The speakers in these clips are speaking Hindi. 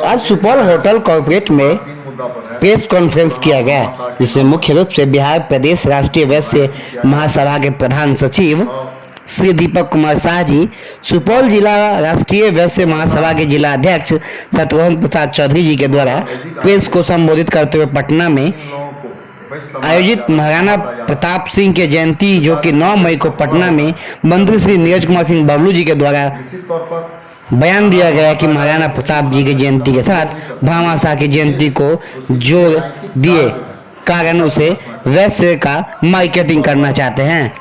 आज सुपौल होटल कॉर्पोरेट में प्रेस कॉन्फ्रेंस किया गया, जिसमें मुख्य रूप से बिहार प्रदेश राष्ट्रीय वैश्य महासभा के प्रधान सचिव श्री दीपक कुमार शाह जी, सुपौल जिला राष्ट्रीय वैश्य महासभा के जिला अध्यक्ष शत्रुघ्न प्रसाद चौधरी जी के द्वारा प्रेस को संबोधित करते हुए पटना में आयोजित महाराणा प्रताप सिंह के जयंती, जो कि 9 मई को पटना में मंत्री श्री नीरज कुमार सिंह बबलू जी के द्वारा बयान दिया गया कि महाराणा प्रताप जी की जयंती के साथ भामाशाह की जयंती को जोड़ दिए कारण उसे वैश्य का मार्केटिंग करना चाहते हैं।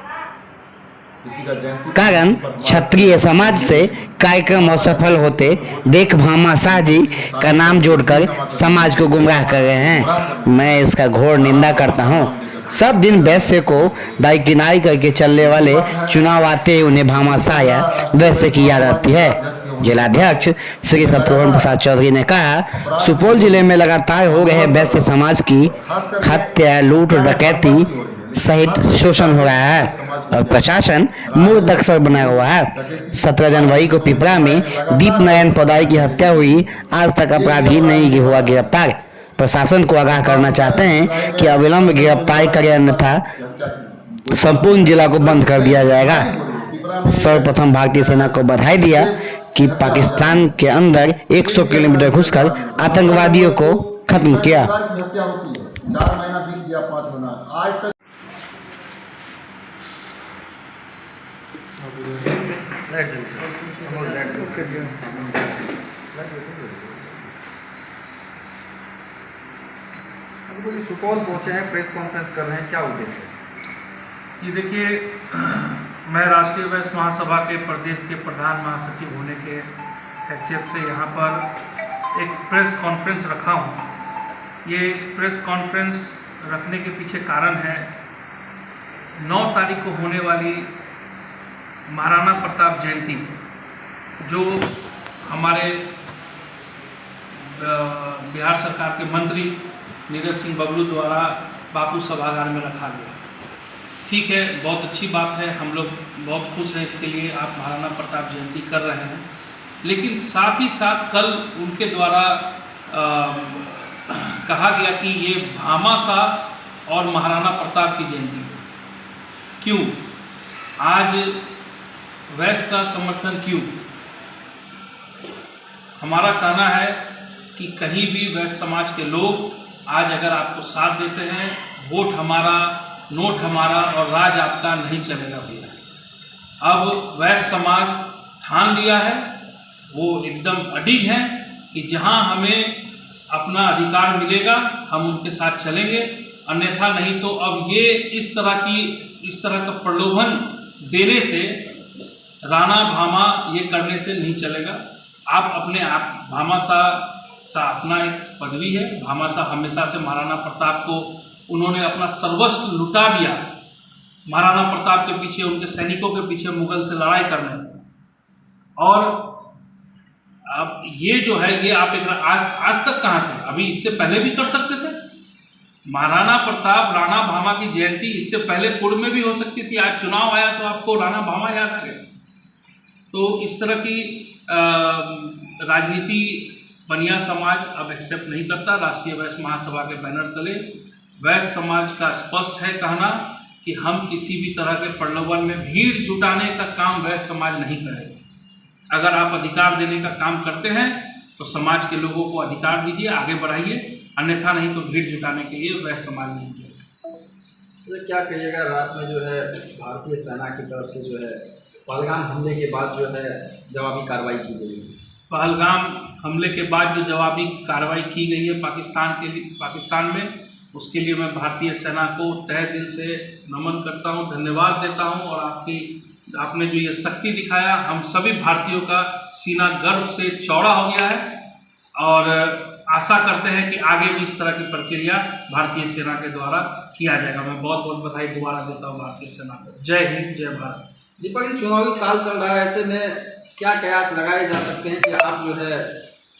कारण क्षत्रिय समाज से कार्यक्रम असफल होते देख भामाशाह जी का नाम जोड़कर समाज को गुमराह कर रहे हैं। मैं इसका घोर निंदा करता हूं। सब दिन वैश्य को दायकिनारी करके चलने वाले चुनाव आते ही उन्हें भामाशाह या वैश्य की याद आती है। जिलाध्यक्ष श्री शत्रुघ्न प्रसाद चौधरी ने कहा, सुपौल जिले में लगातार हो रहे वैश्य समाज की हत्या, लूट, डकैती सहित शोषण हो रहा है और प्रशासन मूर्ख अक्सर बना हुआ है। 17 जनवरी को पिपरा में दीप नारायण पौदारी की हत्या हुई, आज तक अपराधी नहीं हुआ गिरफ्तार। प्रशासन को आगाह करना चाहते हैं कि अविलंब गिरफ्तारी करें, अन्यथा संपूर्ण जिला को बंद कर दिया जाएगा। सर्वप्रथम भारतीय सेना को बधाई दिया कि पाकिस्तान के अंदर 100 किलोमीटर घुसकर आतंकवादियों को खत्म किया। 4 महीना बीत गया, 5 महीना आज तक सुपौल पहुंचे हैं, प्रेस कॉन्फ्रेंस कर रहे हैं, क्या उद्देश्य है? ये देखिए, मैं राष्ट्रीय वैश्य महासभा के प्रदेश के प्रधान महासचिव होने के हैसियत से यहाँ पर एक प्रेस कॉन्फ्रेंस रखा हूँ। ये प्रेस कॉन्फ्रेंस रखने के पीछे कारण है 9 तारीख को होने वाली महाराणा प्रताप जयंती, जो हमारे बिहार सरकार के मंत्री नीरज सिंह बबलू द्वारा बापू सभागार में रखा गया। ठीक है, बहुत अच्छी बात है, हम लोग बहुत खुश हैं इसके लिए, आप महाराणा प्रताप जयंती कर रहे हैं। लेकिन साथ ही साथ कल उनके द्वारा कहा गया कि ये भामाशाह और महाराणा प्रताप की जयंती है। क्यों? आज वैश्य का समर्थन क्यों? हमारा कहना है कि कहीं भी वैश्य समाज के लोग आज अगर आपको साथ देते हैं, वोट हमारा, नोट हमारा और राज आपका नहीं चलेगा भैया। अब वैश्य समाज ठान लिया है, वो एकदम अडिग है कि जहां हमें अपना अधिकार मिलेगा हम उनके साथ चलेंगे, अन्यथा नहीं। तो अब ये इस तरह का प्रलोभन देने से, राणा भामा ये करने से नहीं चलेगा। आप भामाशाह का अपना एक पदवी है। भामाशाह हमेशा से महाराणा प्रताप को उन्होंने अपना सर्वस्व लुटा दिया, महाराणा प्रताप के पीछे, उनके सैनिकों के पीछे मुगल से लड़ाई करने। और अब ये जो है, ये आप एक आज तक कहाँ थे? अभी इससे पहले भी कर सकते थे। महाराणा प्रताप, राणा भामा की जयंती इससे पहले पूर्व में भी हो सकती थी। आज चुनाव आया तो आपको राणा भामा याद आ गया। तो इस तरह की राजनीति बनिया समाज अब एक्सेप्ट नहीं करता। राष्ट्रीय वैश्य महासभा के बैनर तले वैश्य समाज का स्पष्ट है कहना कि हम किसी भी तरह के प्रलोभन में भीड़ जुटाने का काम वैश्य समाज नहीं करेगा। अगर आप अधिकार देने का काम करते हैं तो समाज के लोगों को अधिकार दीजिए, आगे बढ़ाइए, अन्यथा नहीं तो भीड़ जुटाने के लिए वैश्य समाज नहीं चलेगा। तो क्या कहिएगा, रात में जो है भारतीय सेना की तरफ से जो है पहलगाम हमले के बाद जो है जवाबी कार्रवाई की गई है? पहलगाम हमले के बाद जो जवाबी कार्रवाई की गई है पाकिस्तान में, उसके लिए मैं भारतीय सेना को तहे दिल से नमन करता हूं, धन्यवाद देता हूं। और आपने जो ये शक्ति दिखाया, हम सभी भारतीयों का सीना गर्व से चौड़ा हो गया है और आशा करते हैं कि आगे भी इस तरह की प्रक्रिया भारतीय सेना के द्वारा किया जाएगा। मैं बहुत बहुत बधाई दोबारा देता हूँ भारतीय सेना को। जय हिंद, जय भारत। दीपक जी, चुनावी साल चल रहा है, ऐसे में क्या कयास लगाए जा सकते हैं कि आप जो है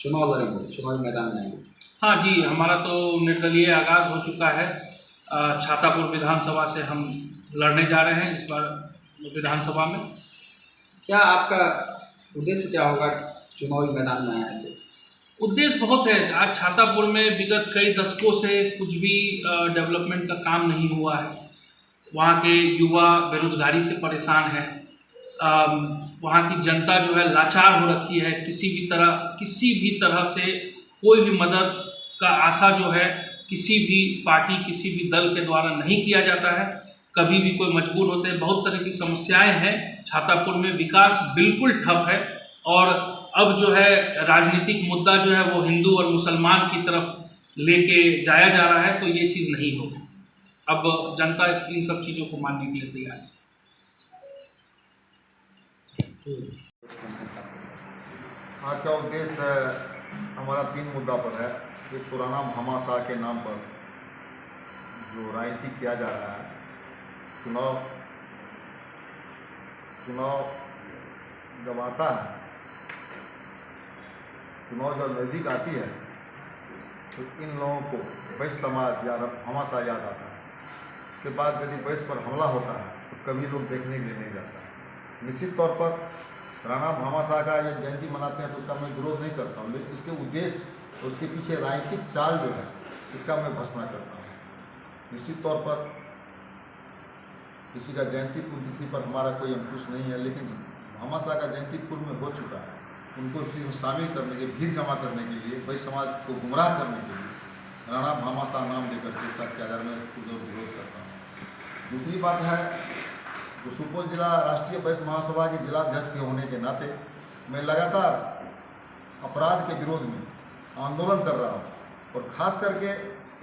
चुनाव लड़ेंगे, चुनावी मैदान में आएंगे? हाँ जी, हमारा तो निर्दलीय आगाज़ हो चुका है। छातापुर विधानसभा से हम लड़ने जा रहे हैं इस बार विधानसभा में। क्या आपका उद्देश्य क्या होगा चुनावी मैदान में आए तो? उद्देश्य बहुत है। आज छातापुर में विगत कई दशकों से कुछ भी डेवलपमेंट का काम नहीं हुआ है। वहाँ के युवा बेरोजगारी से परेशान है। वहाँ की जनता जो है लाचार हो रखी है। किसी भी तरह से कोई भी मदद का आशा जो है किसी भी पार्टी, किसी भी दल के द्वारा नहीं किया जाता है। कभी भी कोई मजबूर होते हैं। बहुत तरह की समस्याएं हैं छातापुर में। विकास बिल्कुल ठप है और अब जो है राजनीतिक मुद्दा जो है वो हिंदू और मुसलमान की तरफ लेके जाया जा रहा है, तो ये चीज़ नहीं होगी। अब जनता इन सब चीज़ों को मानने के लिए तैयार है। आज का उद्देश्य हमारा 3 मुद्दा पर है। एक पुराना भामाशाह के नाम पर जो राजनीति किया जा रहा है, चुनाव जब आता है, चुनाव जब नज़दीक आती है तो इन लोगों को वैश्य समाज या भामाशाह याद आता है। उसके बाद यदि वैश्य पर हमला होता है तो कभी लोग देखने के लिए नहीं जाता है। निश्चित तौर पर राणा भामाशाह का ये जयंती मनाते हैं तो उसका मैं विरोध नहीं करता हूँ, लेकिन इसके उद्देश्य, उसके पीछे राजनीतिक चाल जो है इसका मैं भर्त्सना करता हूँ। निश्चित तौर पर किसी का जयंती तिथि पर हमारा कोई अंकुश नहीं है, लेकिन भामाशाह का जयंती पूर्व में हो चुका है। उनको फिर शामिल करने के, भीड़ जमा करने के लिए, वैश्य समाज को गुमराह करने के लिए राणा भामाशाह नाम लेकर के इसका किया जा रहा है, मैं विरोध करता हूँ। दूसरी बात है, जो सुपौल जिला राष्ट्रीय वैश्य महासभा के जिलाध्यक्ष के होने के नाते मैं लगातार अपराध के विरोध में आंदोलन कर रहा हूँ और ख़ास करके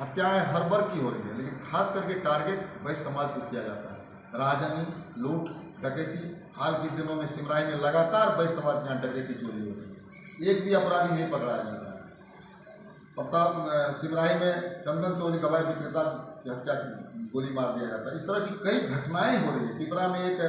हत्याएं हर वर्ग की हो रही है, लेकिन खास करके टारगेट वैश्य समाज को किया जाता है। राजनी, लूट, डकैती, हाल के दिनों में सिमराई में लगातार वैश्य समाज के यहाँ डकैती चोरी हो रही है। एक भी अपराधी नहीं पकड़ाया जा रहा है। सिमराई में चंदन चोरी दवाई विक्रेता की हत्या की गोली मार दिया जाता है। इस तरह की कई घटनाएं हो रही है। पिपरा में एक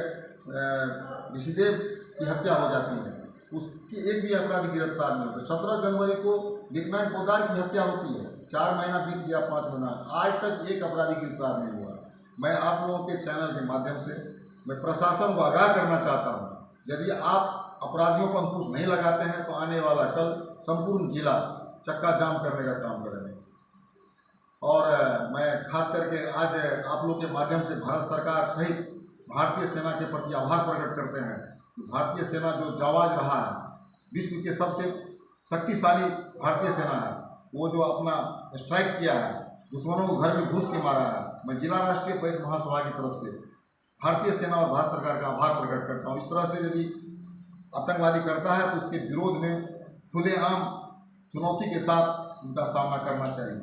ऋषिदेव की हत्या हो जाती है, उसकी एक भी अपराधी गिरफ्तार नहीं होता। 17 जनवरी को दिग्नारायण पोद्दार की हत्या होती है, 4 महीना बीत गया, 5 महीना, आज तक एक अपराधी गिरफ्तार नहीं हुआ। मैं आप लोगों के चैनल के माध्यम से मैं प्रशासन को आगाह करना चाहता हूँ, यदि आप अपराधियों पर अंकुश नहीं लगाते हैं तो आने वाला कल संपूर्ण जिला चक्का जाम करने का काम करेंगे। और मैं खास करके आज आप लोग के माध्यम से भारत सरकार सहित भारतीय सेना के प्रति आभार प्रकट करते हैं। भारतीय सेना जो जाबाज रहा है, विश्व के सबसे शक्तिशाली भारतीय सेना है, वो जो अपना स्ट्राइक किया है, दुश्मनों को घर में घुस के मारा है। मैं जिला राष्ट्रीय वैश्य महासभा की तरफ से भारतीय सेना और भारत सरकार का आभार प्रकट करता हूँ। इस तरह से यदि आतंकवादी करता है तो उसके विरोध में खुलेआम चुनौती के साथ उनका सामना करना चाहिए।